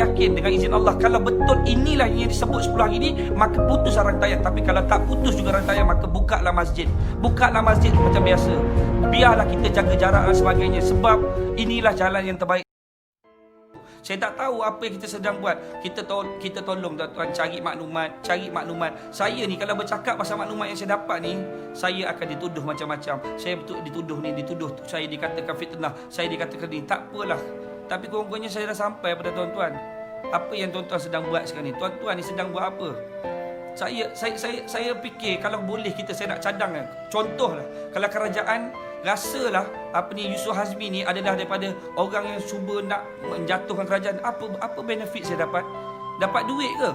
yakin dengan izin Allah, kalau betul inilah yang disebut 10 hari ini, maka putus rantaian. Tapi kalau tak putus juga rantaian, maka bukalah masjid. Bukalah masjid macam biasa. Biarlah kita jaga jarak dan sebagainya, sebab inilah jalan yang terbaik. Saya tak tahu apa yang kita sedang buat. Kita tolong tuan-tuan cari maklumat. Saya ni kalau bercakap pasal maklumat yang saya dapat ni, saya akan dituduh macam-macam. Saya dituduh saya dikatakan fitnah, saya dikatakan ni. Tak apalah. Tapi kurang-kurangnya saya dah sampai pada tuan-tuan. Apa yang tuan-tuan sedang buat sekarang ni? Tuan-tuan ni sedang buat apa? Saya fikir kalau boleh saya nak cadang kan. Contohlah, kalau kerajaan rasalah Yusuf Hazmi ni adalah daripada orang yang cuba nak menjatuhkan kerajaan, apa benefit saya dapat? Dapat duit ke?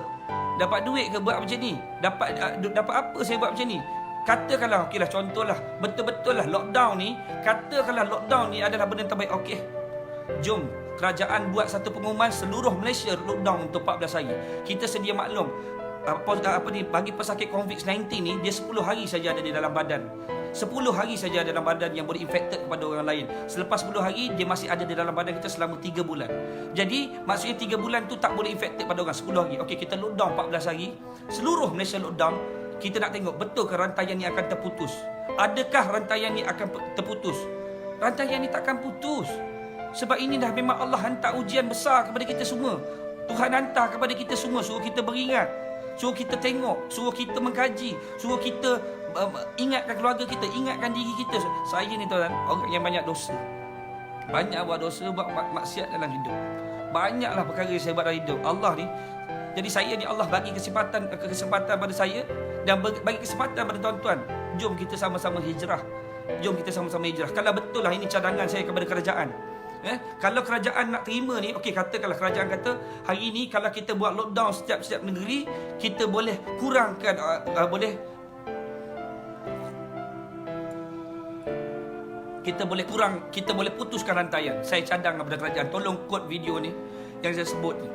Dapat duit ke buat macam ni? Dapat apa saya buat macam ni? Katakanlah, okeylah, contohlah, betul-betul lah lockdown ni, katakanlah lockdown ni adalah benda terbaik. Okey, jom kerajaan buat satu pengumuman seluruh Malaysia lockdown untuk 14 hari. Kita sedia maklum, bagi pesakit COVID-19 ni, dia 10 hari saja ada di dalam badan. 10 hari saja dalam badan yang boleh infected kepada orang lain. Selepas 10 hari, dia masih ada di dalam badan kita selama 3 bulan. Jadi, maksudnya 3 bulan tu tak boleh infected pada orang. 10 hari. Okey, kita lockdown 14 hari. Seluruh Malaysia lockdown. Kita nak tengok, betul ke rantaian ni akan terputus? Adakah rantaian ni akan terputus? Rantaian ni takkan putus. Sebab ini dah memang Allah hantar ujian besar kepada kita semua. Tuhan hantar kepada kita semua, suruh kita beringat, suruh kita tengok, suruh kita mengkaji, suruh kita ingatkan keluarga kita, ingatkan diri kita. Saya ni tuan, orang yang banyak dosa, banyak buat dosa, buat maksiat dalam hidup. Banyaklah perkara yang saya buat dalam hidup. Allah ni, jadi saya ni Allah bagi kesempatan pada saya dan bagi kesempatan pada tuan-tuan. Jom kita sama-sama hijrah. Jom kita sama-sama hijrah. Kalau betul lah ini cadangan saya kepada kerajaan. Kalau kerajaan nak terima ni, okey, katakanlah kerajaan kata hari ni kalau kita buat lockdown setiap negeri, kita boleh kurangkan kita boleh putuskan rantaian. Saya cadang kepada kerajaan, tolong quote video ni yang saya sebut ni.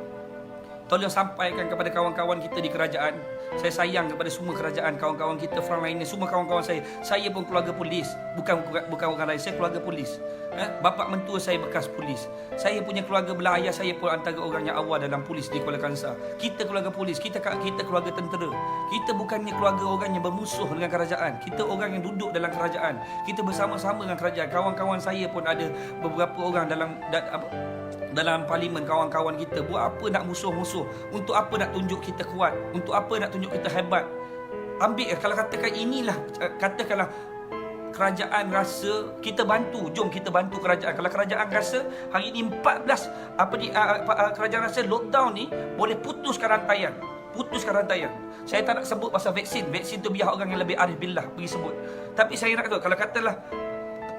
Tolong sampaikan kepada kawan-kawan kita di kerajaan. Saya sayang kepada semua kerajaan, kawan-kawan kita frontliner, semua kawan-kawan saya. Saya pun keluarga polis, bukan orang lain, saya keluarga polis. Bapa mentua saya bekas polis. Saya punya keluarga belah ayah saya pun antara orang yang awal dalam polis di Kuala Kangsar. Kita keluarga polis, kita keluarga tentera. Kita bukannya keluarga orang yang bermusuh dengan kerajaan. Kita orang yang duduk dalam kerajaan. Kita bersama-sama dengan kerajaan. Kawan-kawan saya pun ada beberapa orang dalam parlimen, kawan-kawan kita. Buat apa nak musuh-musuh? Untuk apa nak tunjuk kita kuat? Untuk apa nak tunjuk kita hebat? Ambil, kalau katakanlah kerajaan rasa kita bantu, jom kita bantu kerajaan. Kalau kerajaan rasa hari ini 14 kerajaan rasa lockdown ni boleh putuskan rantaian. Saya tak nak sebut pasal vaksin tu biar orang yang lebih arif billah pergi sebut. Tapi saya nak tahu, kalau katalah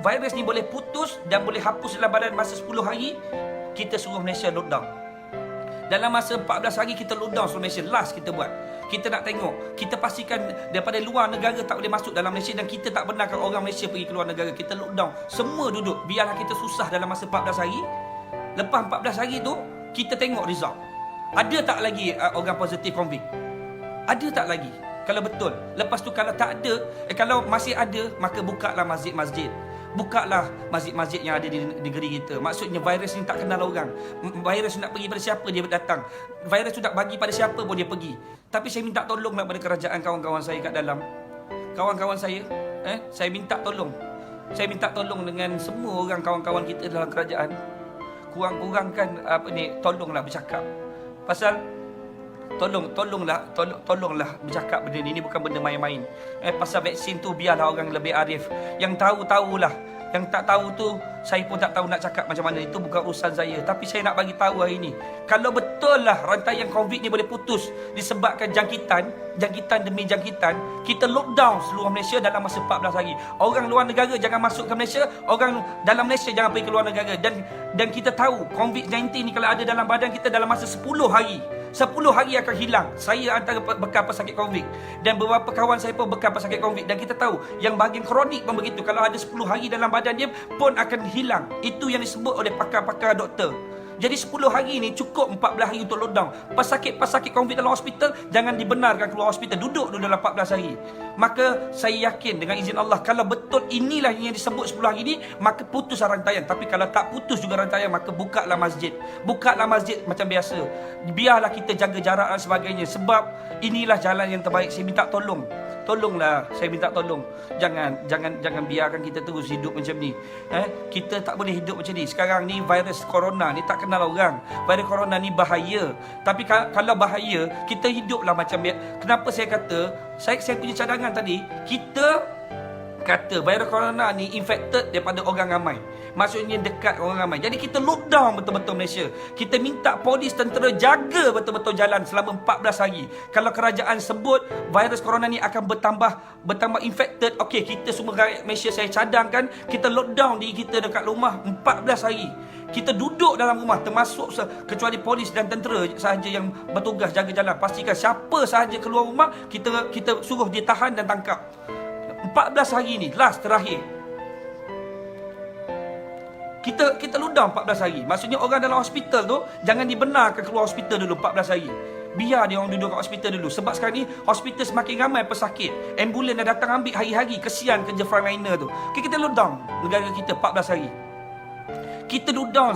virus ni boleh putus dan boleh hapus dalam badan masa 10 hari, kita suruh Malaysia lockdown. Dalam masa 14 hari kita lockdown seluruh Malaysia. Last kita buat, kita nak tengok, kita pastikan daripada luar negara tak boleh masuk dalam Malaysia, dan kita tak benarkan orang Malaysia pergi ke luar negara. Kita lockdown, semua duduk. Biarlah kita susah dalam masa 14 hari. Lepas 14 hari tu, kita tengok result. Ada tak lagi orang positif COVID? Ada tak lagi? Kalau betul. Lepas tu kalau tak ada, kalau masih ada, maka bukalah masjid-masjid. Bukalah masjid-masjid yang ada di negeri kita. Maksudnya virus ni tak kenal orang. Virus nak pergi pada siapa dia datang. Virus tu nak bagi pada siapa pun dia pergi. Tapi saya minta tolonglah pada kerajaan, kawan-kawan saya kat dalam. Kawan-kawan saya, saya minta tolong. Saya minta tolong dengan semua orang kawan-kawan kita dalam kerajaan. Kurang-kurangkan tolonglah bercakap. Pasal tolonglah bercakap benda ni. Ini bukan benda main-main. Pasal vaksin tu biarlah orang lebih arif. Yang tahu-tahulah. Yang tak tahu tu, saya pun tak tahu nak cakap macam mana. Itu bukan urusan saya. Tapi saya nak bagi tahu hari ni, kalau betul lah rantaian COVID ni boleh putus disebabkan jangkitan demi jangkitan, kita lockdown seluruh Malaysia dalam masa 14 hari. Orang luar negara jangan masuk ke Malaysia, orang dalam Malaysia jangan pergi ke luar negara. Dan kita tahu COVID-19 ni kalau ada dalam badan kita dalam masa 10 hari akan hilang. Saya antara bekas pesakit COVID, dan beberapa kawan saya pun bekas pesakit COVID. Dan kita tahu yang bahagian kronik pun begitu. Kalau ada 10 hari dalam badan dia pun akan hilang. Itu yang disebut oleh pakar-pakar doktor. Jadi 10 hari ni cukup 14 hari untuk lockdown. Pesakit-pesakit COVID dalam hospital jangan dibenarkan keluar hospital, duduk dulu dalam 14 hari. Maka saya yakin dengan izin Allah, kalau betul inilah yang disebut 10 hari ni, maka putus rantaian. Tapi kalau tak putus juga rantaian, maka bukalah masjid. Bukalah masjid macam biasa. Biarlah kita jaga jarak dan sebagainya. Sebab inilah jalan yang terbaik. Saya minta tolong. Tolonglah, saya minta tolong. Jangan biarkan kita terus hidup macam ni. Kita tak boleh hidup macam ni. Sekarang ni virus corona ni tak kenal orang. Virus corona ni bahaya. Tapi kalau bahaya, kita hiduplah macam kenapa saya kata, saya punya cadangan tadi, kita kata virus corona ni infected daripada orang ramai. Maksudnya dekat orang ramai. Jadi kita lockdown betul-betul Malaysia. Kita minta polis tentera jaga betul-betul jalan selama 14 hari. Kalau kerajaan sebut virus corona ni akan bertambah infected, okey, kita semua rakyat Malaysia, saya cadangkan kita lockdown diri kita dekat rumah 14 hari. Kita duduk dalam rumah, termasuk kecuali polis dan tentera sahaja yang bertugas jaga jalan. Pastikan siapa sahaja keluar rumah, kita suruh dia tahan dan tangkap. 14 hari ni, last terakhir. Kita lockdown 14 hari. Maksudnya orang dalam hospital tu jangan dibenarkan keluar hospital dulu 14 hari. Biar dia orang duduk kat hospital dulu. Sebab sekarang ni hospital semakin ramai pesakit. Ambulan dah datang ambil hari-hari. Kesian kerja frontliner tu. Okay, kita lockdown negara kita 14 hari. Kita lockdown.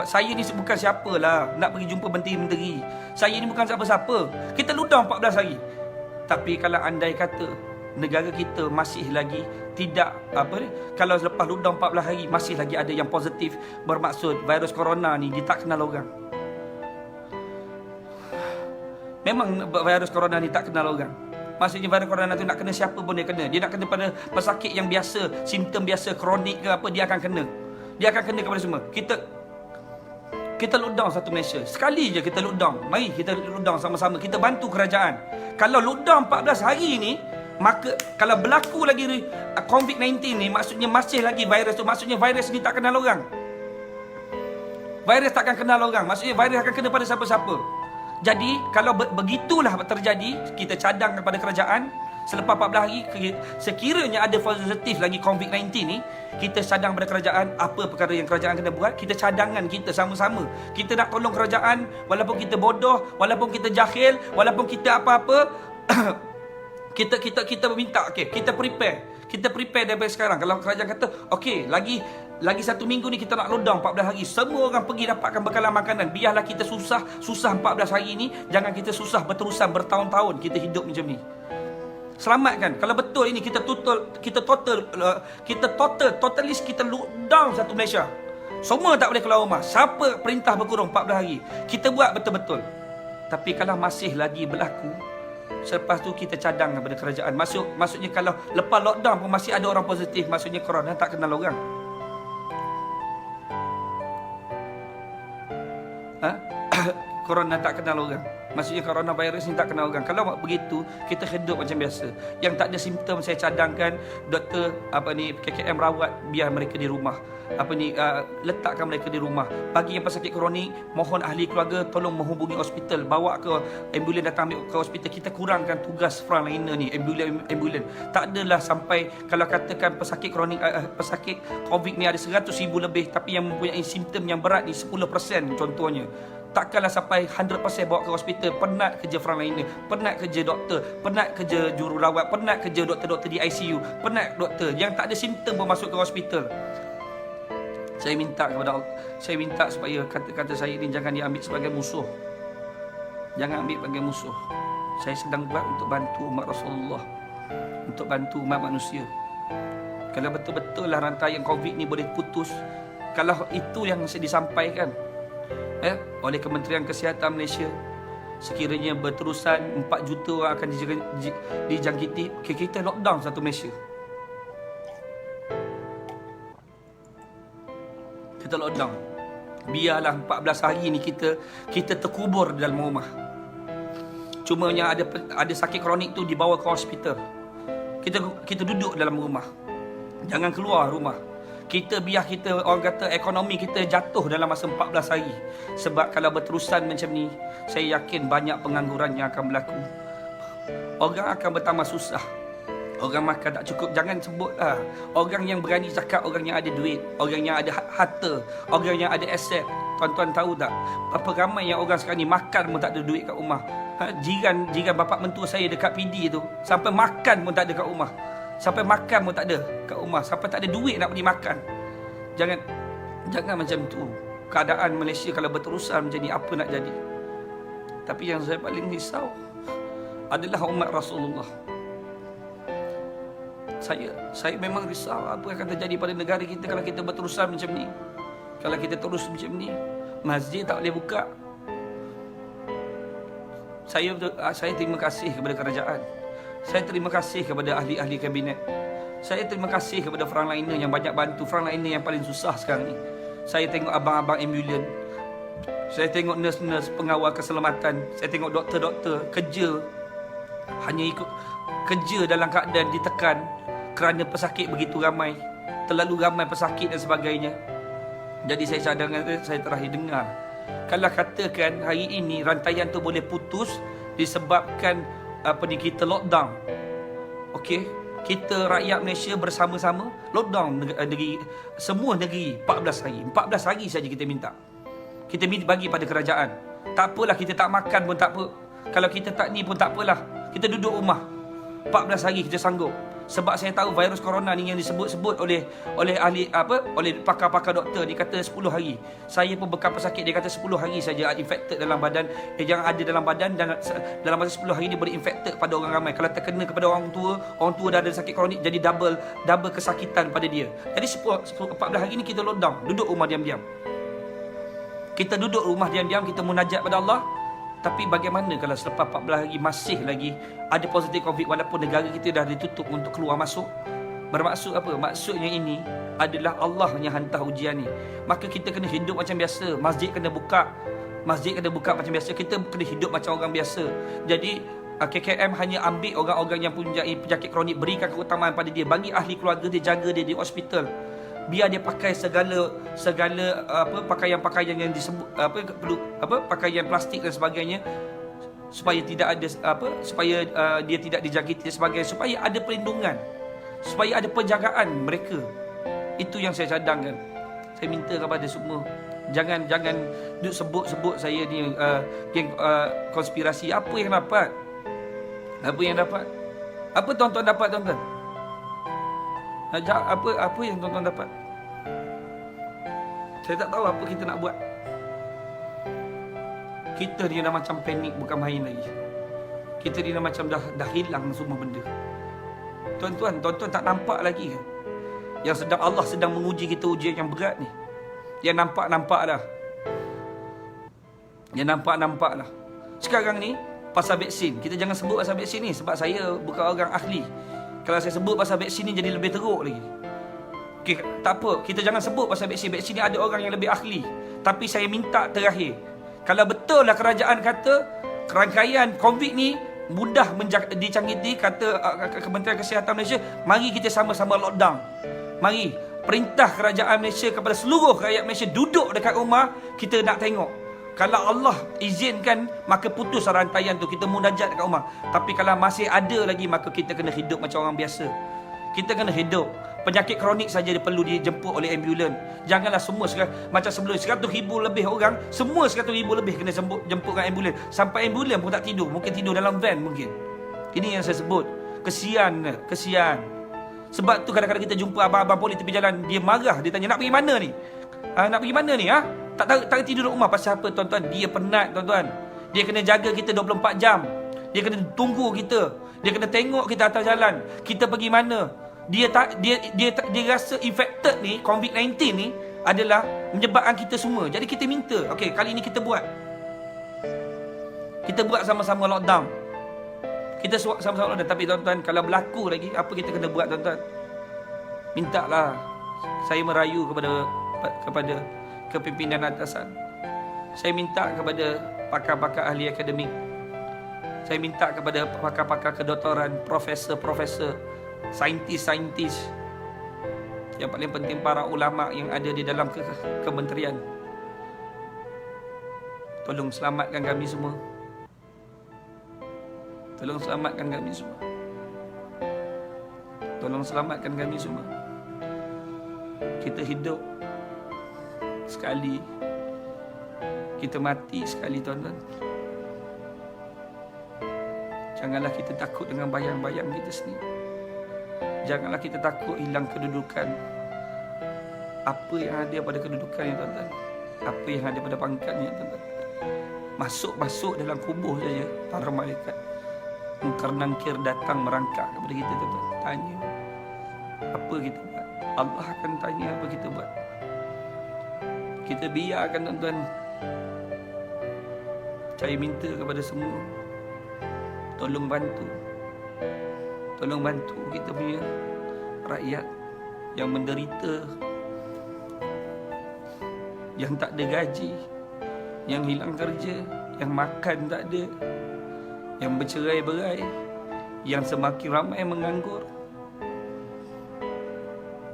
Saya ni bukan siapalah nak pergi jumpa menteri-menteri. Saya ni bukan siapa-siapa. Kita lockdown 14 hari. Tapi kalau andai kata negara kita masih lagi tidak kalau lepas lockdown 14 hari masih lagi ada yang positif, bermaksud virus corona ni dia tak kenal orang. Memang virus corona ni tak kenal orang. Maksudnya virus corona tu nak kena siapa pun dia kena. Dia nak kena pada pesakit yang biasa, simptom biasa, kronik ke apa, dia akan kena. Dia akan kena kepada semua. Kita lockdown satu Malaysia. Sekali je kita lockdown. Mari kita lockdown sama-sama. Kita bantu kerajaan. Kalau lockdown 14 hari ni, maka kalau berlaku lagi COVID-19 ni, maksudnya masih lagi virus tu, maksudnya virus ni tak kenal orang. Virus takkan kenal orang. Maksudnya virus akan kena pada siapa-siapa. Jadi kalau begitulah terjadi, kita cadang kepada kerajaan selepas 14 hari, sekiranya ada positif lagi COVID-19 ni, kita cadang pada kerajaan apa perkara yang kerajaan kena buat. Kita cadangan kita sama-sama. Kita nak tolong kerajaan walaupun kita bodoh, walaupun kita jahil, walaupun kita apa-apa. Kita minta, okey, kita prepare daripada sekarang. Kalau kerajaan kata, okey, lagi 1 minggu ni kita nak lockdown 14 hari, semua orang pergi dapatkan bekalan makanan. Biarlah kita susah 14 hari ni, jangan kita susah berterusan bertahun-tahun kita hidup macam ni. Selamatkan. Kalau betul ini kita totalis kita lockdown satu Malaysia. Semua tak boleh keluar rumah. Siapa perintah berkurung 14 hari, kita buat betul-betul. Tapi kalau masih lagi berlaku, selepas tu kita cadang kepada kerajaan. Maksudnya kalau lepas lockdown pun masih ada orang positif, maksudnya corona tak kenal orang. Corona tak kenal orang. Maksudnya coronavirus ni tak kenal orang. Kalau begitu, kita hidup macam biasa. Yang tak ada simptom, saya cadangkan doktor KKM rawat, biar mereka di rumah. Letakkan mereka di rumah. Bagi yang pesakit kronik, mohon ahli keluarga tolong menghubungi hospital, bawa ke ambulan, datang ambil ke hospital. Kita kurangkan tugas frontliner ni, ambulan. Tak adalah sampai, kalau katakan pesakit kronik, pesakit COVID ni ada 100,000 lebih, tapi yang mempunyai simptom yang berat ni 10% contohnya. Takkanlah sampai 100% bawa ke hospital. Penat kerja frontliner, penat kerja doktor, penat kerja jururawat, penat kerja doktor-doktor di ICU, penat doktor yang tak ada simptom pun masuk ke hospital. Saya minta kepada Allah, saya minta supaya kata-kata saya ini jangan diambil sebagai musuh. Jangan ambil sebagai musuh. Saya sedang buat untuk bantu umat Rasulullah, untuk bantu umat manusia. Kalau betul-betul lah rantaian COVID ni boleh putus, kalau itu yang disampaikan oleh Kementerian Kesihatan Malaysia, sekiranya berterusan 4 juta orang akan dijangkiti, kita lockdown satu Malaysia. Kita lockdown. Biarlah 14 hari ni kita terkubur dalam rumah. Cuma yang ada sakit kronik tu dibawa ke hospital. Kita duduk dalam rumah. Jangan keluar rumah. Biar kita, orang kata, ekonomi kita jatuh dalam masa 14 hari. Sebab kalau berterusan macam ni, saya yakin banyak pengangguran yang akan berlaku. Orang akan bertambah susah. Orang makan tak cukup. Jangan sebutlah. Orang yang berani cakap orang yang ada duit, orang yang ada harta, orang yang ada aset. Tuan-tuan tahu tak berapa ramai yang orang sekarang ni makan pun tak ada duit kat rumah. Jiran bapak mentua saya dekat PD tu, sampai makan pun tak ada kat rumah. Sampai makan pun tak ada kat rumah. Sampai tak ada duit nak pergi makan. Jangan macam tu. Keadaan Malaysia kalau berterusan macam ni, apa nak jadi? Tapi yang saya paling risau adalah umat Rasulullah. Saya memang risau apa yang akan terjadi pada negara kita kalau kita berterusan macam ni. Kalau kita terus macam ni, masjid tak boleh buka. Saya terima kasih kepada kerajaan. Saya terima kasih kepada ahli-ahli kabinet. Saya terima kasih kepada frontliner yang banyak bantu. Frontliner yang paling susah sekarang ni. Saya tengok abang-abang ambulan. Saya tengok nurse-nurse pengawal keselamatan. Saya tengok doktor-doktor kerja. Hanya ikut kerja dalam keadaan ditekan kerana pesakit begitu ramai. Terlalu ramai pesakit dan sebagainya. Jadi saya cadangkan, saya terakhir dengar, kalau katakan hari ini rantaian tu boleh putus disebabkan kita lockdown. Okey, kita rakyat Malaysia bersama-sama lockdown negeri, semua negeri 14 hari. 14 hari saja kita minta. Kita bagi pada kerajaan. Tak apalah kita tak makan pun tak apa. Kalau kita tak ni pun tak apalah. Kita duduk rumah 14 hari kita sanggup. Sebab saya tahu virus corona ni yang disebut-sebut oleh ahli oleh pakar-pakar doktor, dia kata 10 hari. Saya pun bekas pesakit, dia kata 10 hari saja infected dalam badan, yang ada dalam badan, dan dalam masa 10 hari dia boleh infected pada orang ramai. Kalau terkena kepada orang tua dah ada sakit kronik, jadi double kesakitan pada dia. Jadi 14 hari ni kita lockdown, duduk rumah diam-diam. Kita duduk rumah diam-diam, kita munajat pada Allah. Tapi bagaimana kalau selepas 14 hari masih lagi ada positif COVID walaupun negara kita dah ditutup untuk keluar masuk? Bermaksud apa? Maksudnya ini adalah Allah yang hantar ujian ni. Maka kita kena hidup macam biasa. Masjid kena buka macam biasa. Kita kena hidup macam orang biasa. Jadi KKM hanya ambil orang-orang yang punya penyakit kronik, berikan keutamaan pada dia, bagi ahli keluarga dia, jaga dia di hospital. Biar dia pakai segala pakaian-pakaian yang disebut pakaian plastik dan sebagainya, supaya tidak ada dia tidak dijangkiti dan sebagainya, supaya ada perlindungan, supaya ada penjagaan mereka. Itu yang saya cadangkan. Saya minta kepada semua, jangan duk sebut saya ni geng konspirasi. Apa yang dapat? Apa tuan-tuan dapat, tuan-tuan? Apa yang tuan-tuan dapat? Saya tak tahu apa kita nak buat. Kita ni dah macam panik, bukan main lagi. Kita ni dah macam dah hilang semua benda. Tuan-tuan tak nampak lagi ke? Yang Allah sedang menguji kita ujian yang berat ni. Yang nampak dah. Yang nampak dah. Sekarang ni pasal vaksin, kita jangan sebut pasal vaksin ni sebab saya bukan orang ahli. Kalau saya sebut pasal vaksin ni jadi lebih teruk lagi. Okay, tak apa, kita jangan sebut pasal vaksin. Vaksin ni ada orang yang lebih ahli. Tapi saya minta terakhir, kalau betul lah kerajaan kata rangkaian COVID ni mudah dicangkiti, kata Kementerian Kesihatan Malaysia, mari kita sama-sama lockdown. Mari, perintah kerajaan Malaysia kepada seluruh rakyat Malaysia, duduk dekat rumah, kita nak tengok. Kalau Allah izinkan, maka putus rantaian tu, kita munajat dekat rumah. Tapi kalau masih ada lagi, maka kita kena hidup macam orang biasa. Kita kena hidup. Penyakit kronik saja dia perlu dijemput oleh ambulan. Janganlah semua macam sebelum 100,000 lebih orang, semua 100,000 lebih kena jemput dengan ambulan. Sampai ambulan pun tak tidur, mungkin tidur dalam van mungkin. Ini yang saya sebut. Kesian. Sebab tu kadang-kadang kita jumpa abang-abang polis tepi jalan, dia marah, dia tanya, nak pergi mana ni? Nak pergi mana ni? Tak tidur di rumah. Pasal apa, tuan-tuan? Dia penat, tuan-tuan. Dia kena jaga kita 24 jam. Dia kena tunggu kita. Dia kena tengok kita atas jalan. Kita pergi mana? Dia rasa infected ni, COVID-19 ni adalah menyebabkan kita semua. Jadi kita minta, okey, kali ni kita buat sama-sama lockdown. Kita sama-sama lockdown. Tapi tuan-tuan, kalau berlaku lagi, apa kita kena buat, tuan-tuan? Mintalah. Saya merayu kepada kepimpinan atasan. Saya minta kepada pakar-pakar ahli akademik. Saya minta kepada pakar-pakar kedoktoran, profesor-profesor, saintis-saintis, yang paling penting para ulama yang ada di dalam kementerian. Tolong selamatkan kami semua. Tolong selamatkan kami semua. Tolong selamatkan kami semua. Kita hidup sekali. Kita mati sekali tuan-tuan. Janganlah kita takut dengan bayang-bayang kita sendiri. Janganlah kita takut hilang kedudukan. Apa yang ada pada kedudukan ni tuan-tuan, apa yang ada pada pangkatnya tuan-tuan, masuk dalam kubur saja para malaikat mungkar nangkir datang merangkak kepada kita tuan-tuan. Tanya apa kita buat, Allah akan tanya apa kita buat. Kita biarkan tuan-tuan. Saya minta kepada semua, tolong bantu kita punya rakyat yang menderita, yang tak ada gaji, yang hilang kerja, yang makan tak ada, yang bercerai-berai, yang semakin ramai menganggur.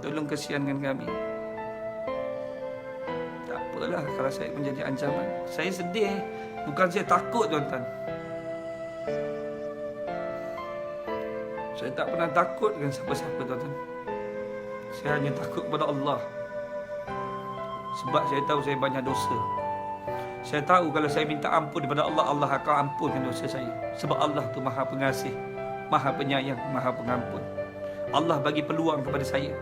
Tolong kesiankan kami. Tak apalah kalau saya menjadi ancaman. Saya sedih, bukan saya takut tuan-tuan. Saya tak pernah takut dengan siapa-siapa tuan-tuan. Saya hanya takut kepada Allah. Sebab saya tahu saya banyak dosa. Saya tahu kalau saya minta ampun daripada Allah, Allah akan ampunkan dosa saya. Sebab Allah tu Maha Pengasih, Maha Penyayang, Maha Pengampun. Allah bagi peluang kepada saya.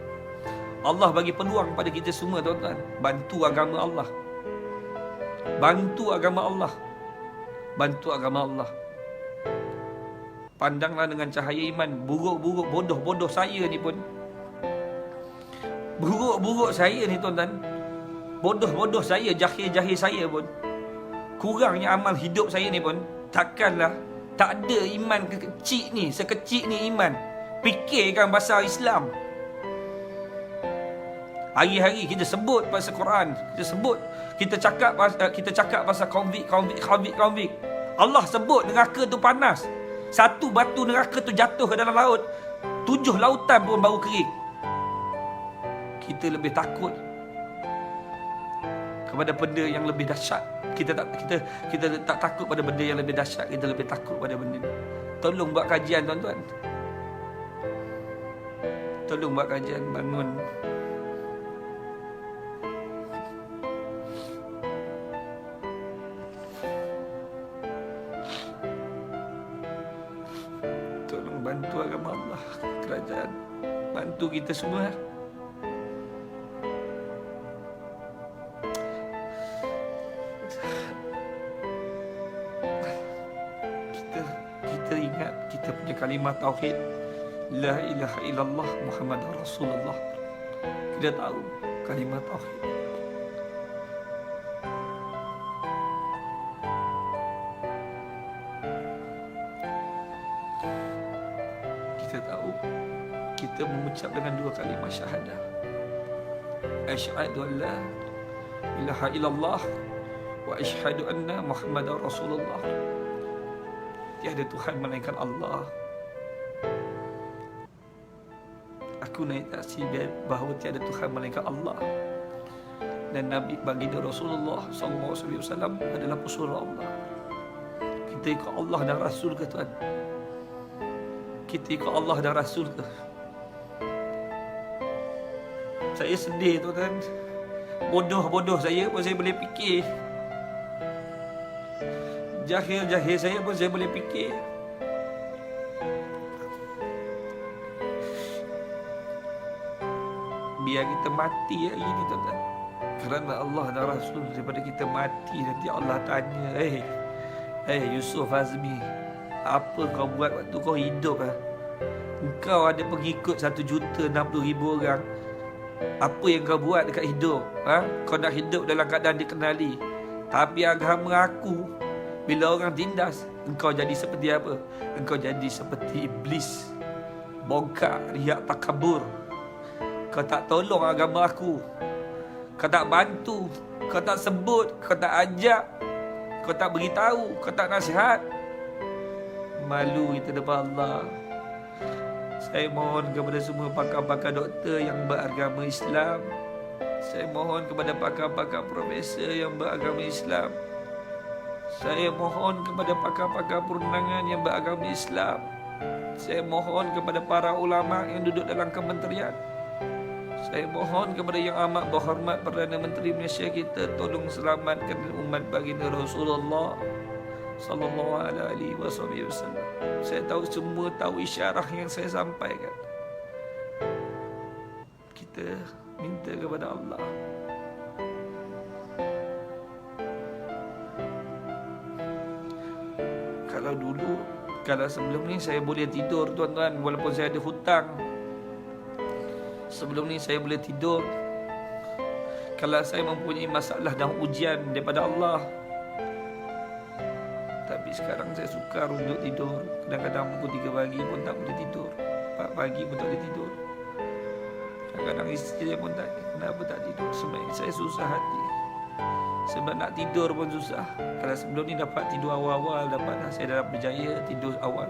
Allah bagi peluang kepada kita semua tuan-tuan. Bantu agama Allah. Bantu agama Allah. Bantu agama Allah. Pandanglah dengan cahaya iman. Buruk-buruk, bodoh-bodoh saya ni pun, buruk-buruk saya ni tuan-tuan, bodoh-bodoh saya, jahil-jahil saya pun, kurangnya amal hidup saya ni pun, takkanlah tak ada iman kecil ni, sekecil ni iman. Fikirkan pasal Islam. Hari-hari kita sebut pasal Quran, kita cakap pasal konflik. Allah sebut neraka tu panas. Satu batu neraka tu jatuh ke dalam laut, 7 lautan pun baru kering. Kita lebih takut kepada benda yang lebih dahsyat. Kita tak takut pada benda yang lebih dahsyat. Kita lebih takut pada benda ni. Tolong buat kajian tuan-tuan. Tolong buat kajian, bangun. Tolong bantu agama Allah, kerajaan. Bantu kita semua. Kita ingat kita punya kalimah tauhid, la ilaha illallah Muhammadur Rasulullah. Kita tahu kalimah tauhid. Kita tahu kita mengucap dengan 2 kalimah syahadah. Asyhadu an la ilaha illallah wa asyhadu anna Muhammadar Rasulullah. Tiada Tuhan melainkan Allah. Aku naik taksi bahawa tiada Tuhan melainkan Allah, dan Nabi baginda Rasulullah SAW adalah pesuruh Allah. Kita ikut Allah dan Rasul ke tuan? Kita ikut Allah dan Rasul ke? Saya sedih tuan. Bodoh-bodoh saya pun saya boleh fikir. Jahil-jahil saya pun saya boleh fikir. Biar kita mati hari ini tuan-tuan, kerana Allah dan Rasul. Daripada kita mati nanti Allah tanya, Yusuf Azmi, apa kau buat waktu kau hidup? Engkau ada pengikut 1,60,000 orang. Apa yang kau buat dekat hidup? Kau nak hidup dalam keadaan dikenali. Tapi agama aku, bila orang tindas, engkau jadi seperti apa? Engkau jadi seperti iblis. Bongkar, riak, takabur. Kau tak tolong agama aku. Kau tak bantu. Kau tak sebut. Kau tak ajak. Kau tak beritahu. Kau tak nasihat. Malu kita depan Allah. Saya mohon kepada semua pakar-pakar doktor yang beragama Islam. Saya mohon kepada pakar-pakar profesor yang beragama Islam. Saya mohon kepada pakar-pakar perundangan yang beragama Islam. Saya mohon kepada para ulama yang duduk dalam kementerian. Saya mohon kepada yang amat berhormat Perdana Menteri Malaysia kita, tolong selamatkan umat baginda Rasulullah sallallahu alaihi wasallam. Saya tahu semua tahu isyarah yang saya sampaikan. Kita minta kepada Allah. Kalau sebelum ni saya boleh tidur tuan-tuan, walaupun saya ada hutang. Sebelum ni saya boleh tidur kalau saya mempunyai masalah dan ujian daripada Allah. Tapi sekarang saya sukar untuk tidur. Kadang-kadang pukul 3 pagi pun tak boleh tidur, 4 pagi pun tak boleh tidur. Kadang-kadang isteri saya pun tanya, kenapa tak tidur? Sebab saya susah hati. Sebab nak tidur pun susah. Kalau sebelum ni dapat tidur awal-awal, dapatlah saya dah berjaya tidur awal.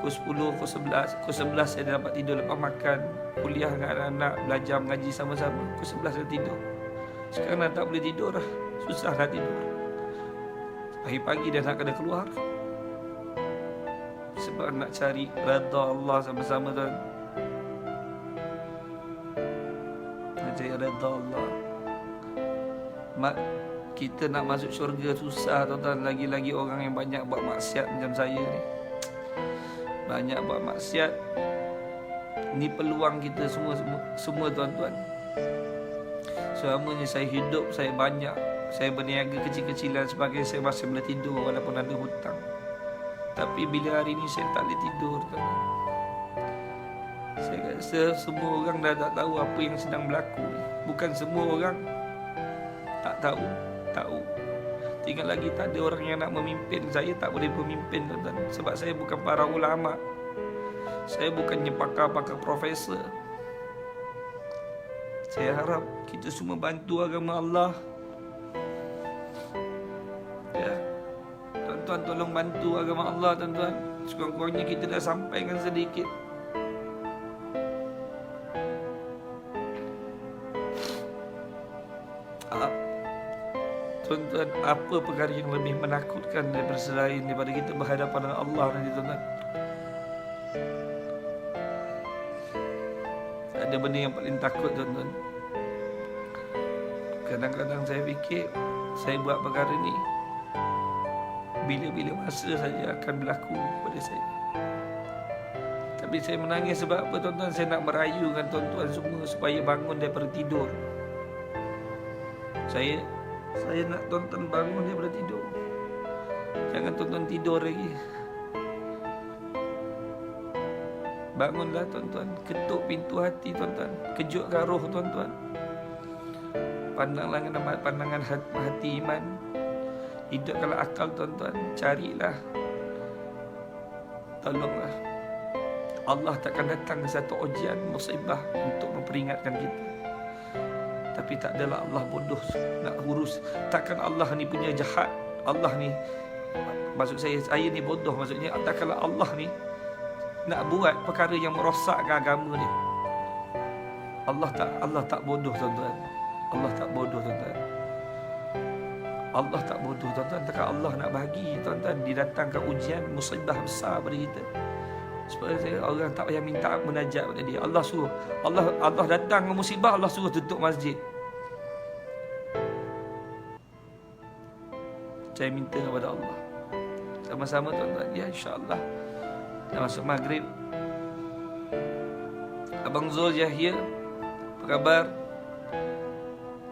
Pukul 10, pukul 11 saya dah dapat tidur lepas makan. Kuliah dengan anak-anak, belajar mengaji sama-sama. Pukul 11 saya tidur. Sekarang dah tak boleh tidur lah. Susah nak tidur. Pagi-pagi dah nak kena keluar. Sebab nak cari redha Allah sama-sama tuan. Nak cari redha Allah. Kita nak masuk syurga susah tuan-tuan. Lagi-lagi orang yang banyak buat maksiat macam saya ni. Banyak buat maksiat. Ni peluang kita semua tuan-tuan. Selamanya saya hidup, saya banyak, saya berniaga kecil-kecilan sebagai saya masih boleh tidur walaupun ada hutang. Tapi bila hari ni saya tak boleh tidur tuan-tuan. Saya rasa semua orang dah tak tahu apa yang sedang berlaku. Bukan semua orang tak tahu. Tinggal lagi tak ada orang yang nak memimpin. Saya tak boleh memimpin tuan-tuan. Sebab saya bukan para ulama. Saya bukannya pakar-pakar profesor. Saya harap kita semua bantu agama Allah. Ya, tuan-tuan tolong bantu agama Allah tuan-tuan. Sekurang-kurangnya kita dah sampaikan sedikit. Tuan-tuan, apa perkara yang lebih menakutkan daripada selain daripada kita berhadapan dengan Allah nanti tuan-tuan? Tak ada benda yang paling takut tuan-tuan. Kadang-kadang saya fikir saya buat perkara ni bila-bila masa saja akan berlaku pada saya. Tapi saya menangis sebab apa tuan-tuan? Saya nak merayu dengan tuan-tuan semua supaya bangun daripada tidur. Saya nak tuan-tuan bangun daripada tidur. Jangan tuan-tuan tidur lagi. Bangunlah tuan-tuan. Ketuk pintu hati tuan-tuan. Kejutkan roh tuan-tuan. Pandanglah dengan pandangan hati iman. Hidupkanlah akal tuan-tuan. Carilah. Tolonglah. Allah takkan datang satu ujian musibah untuk memperingatkan kita. Tapi tak adalah Allah bodoh nak urus. Takkan Allah ni punya jahat. Allah ni, maksud saya ni bodoh. Maksudnya takkanlah Allah ni nak buat perkara yang merosakkan agama ni. Allah tak bodoh tuan-tuan. Allah tak bodoh tuan-tuan. Allah tak bodoh tuan-tuan. Takkan Allah nak bagi tuan-tuan didatangkan ujian musibah besar pada kita. Supaya orang tak payah minta munajat pada dia. Allah suruh. Allah datang ke musibah, Allah suruh tutup masjid. Saya minta kepada Allah. Sama-sama tuan-tuan. Ya, insya-Allah. Dah masuk maghrib. Abang Zul Yahya, apa khabar?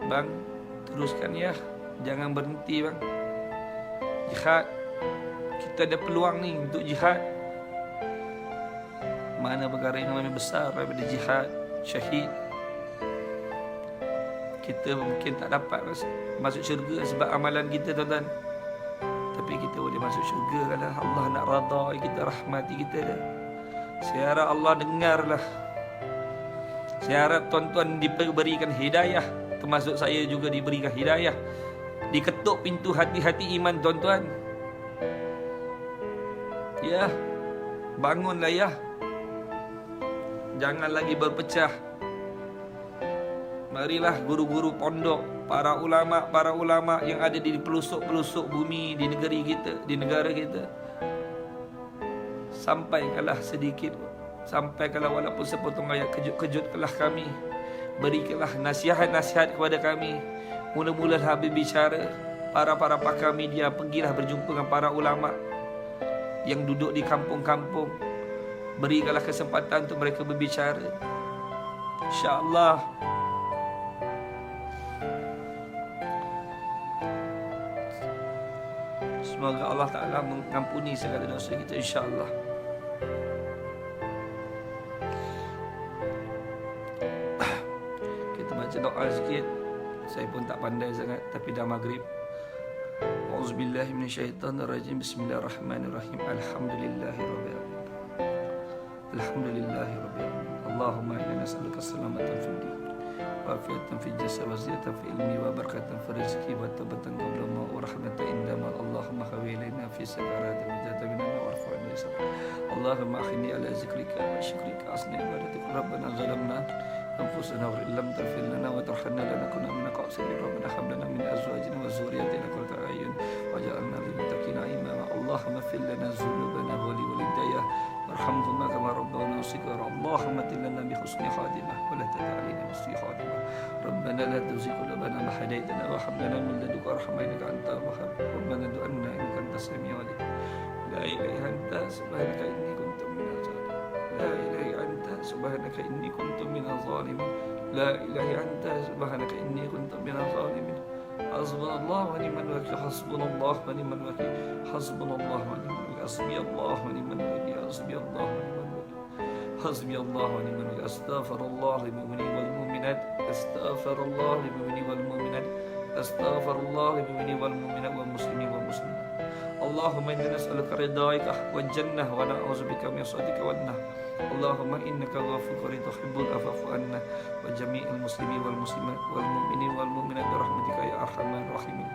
Bang, teruskan ya. Jangan berhenti bang. Jihad. Kita ada peluang ni untuk jihad. Mana perkara yang lebih besar daripada jihad, syahid? Kita mungkin tak dapat masuk syurga sebab amalan kita tuan-tuan. Tapi kita boleh masuk syurga kalau Allah nak redha kita, rahmati kita. Saya harap Allah dengarlah. Saya harap tuan-tuan diberikan hidayah. Termasuk saya juga diberikan hidayah. Diketuk pintu hati-hati iman tuan-tuan. Ya, bangunlah ya. Jangan lagi berpecah. Marilah guru-guru pondok, para ulama yang ada di pelosok-pelosok bumi di negeri kita, di negara kita. Sampaikanlah sedikit, sampaikanlah walaupun sepotong ayat, kejutkanlah kami. Berikanlah nasihat-nasihat kepada kami. Mula-mula habis bicara, para pakar media, pergilah berjumpa dengan para ulama yang duduk di kampung-kampung. Berikanlah kesempatan untuk mereka berbicara. InsyaAllah. Semoga Allah Ta'ala mengampuni segala dosa kita, insyaAllah. Kita baca doa sikit. Saya pun tak pandai sangat, tapi dah maghrib. A'udzubillahi minasyaitanirrajim. Bismillahirrahmanirrahim. Alhamdulillahirabbil alamin. Alhamdulillahirabbil alamin. Allahumma inna nas'aluka salamatan fid din, wa afiatan fil jasad, wa ziyadatan fil ilmi, wa barakatan fil rizqi, wa tawbatan qabla maut, wa rahmatan inda maut. Allahumma hawi ilaina fi sakarati wa jata minna wa arfa'na isra. Allahumma akhini ala zikrika wa syukrika asna ibadatik. Rabbana zalamna أنفسنا وإن لم تغفر لنا وترحمنا لنكن من الخاسرين. ربنا هب لنا من أزواجنا وذرياتنا قرة أعين واجعلنا للمتقين إماما. اللهم اغفر لنا ذنوبنا ولوالدينا وارحمهما كما ربونا صغارا. اللهم اتم لنا بحسن خاتمة ولا تدع علينا بسوء خاتمة. ربنا لا تزغ قلوبنا بعد إذ هديتنا وهب لنا من لدنك رحمة إنك أنت الوهاب. ربنا ادعنا إنك أنت السميع العليم. لا إله إلا أنت سبحانك إني كنت من الظالمين. لا إله إلا أنت سبحانك إني كنت من الظالمين. لا إله إلا أنت سبحانك إني كنت من الظالمين. حسبنا الله ونعم الوكيل. حسبنا الله ونعم الوكيل. حسبنا الله ونعم الوكيل. حسبي الله ونعم الوكيل. حسبي الله ونعم الوكيل. حسبي الله ونعم الوكيل. أستغفر الله للمؤمنين والمؤمنات. أستغفر الله للمؤمنين والمؤمنات. أستغفر الله للمؤمنين والمؤمنات والمسلمين والمسلمات. اللهم إنا نسألك رضاك والجنة ونعوذ بك من سخطك والنار. اللهم إنك غفور كريم تحب العفو عنا وجميع المسلمين والمسلمات والمؤمنين والمؤمنات برحمتك يا أرحم الراحمين.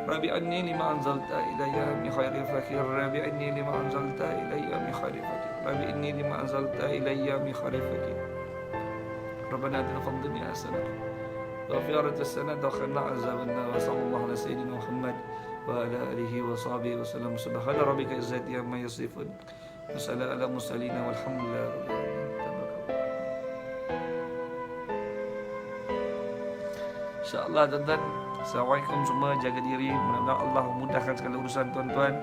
ربي أني لما أنزلت إلي من خير فقير. ربي أني لما أنزلت إلي من خير فقير. ربي إني لما أنزلت إلي من خير فقير. ربنا آتنا في الدنيا حسنة وفي الآخرة حسنة وقنا عذاب النار. وصلى الله على سيدنا محمد وعلى آله وصحبه وسلم. سبحان ربك رب العزة عما يصفون وسلام على المرسلين والحمد لله رب العالمين. InsyaAllah tuan-tuan, Assalamualaikum semua, jaga diri. Mudah-mudahan Allah memudahkan segala urusan tuan-tuan.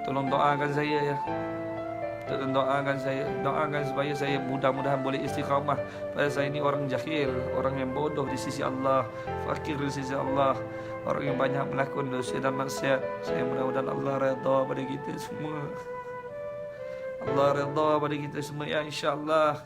Tolong doakan saya ya. Tolong doakan supaya saya mudah-mudahan boleh istiqamah. Pada saya ini orang jahil, orang yang bodoh di sisi Allah, fakir di sisi Allah, orang yang banyak melakukan dosa dan maksiat. Saya mudah-mudahan Allah redha pada kita semua. Allah redha pada kita semua ya, insyaAllah.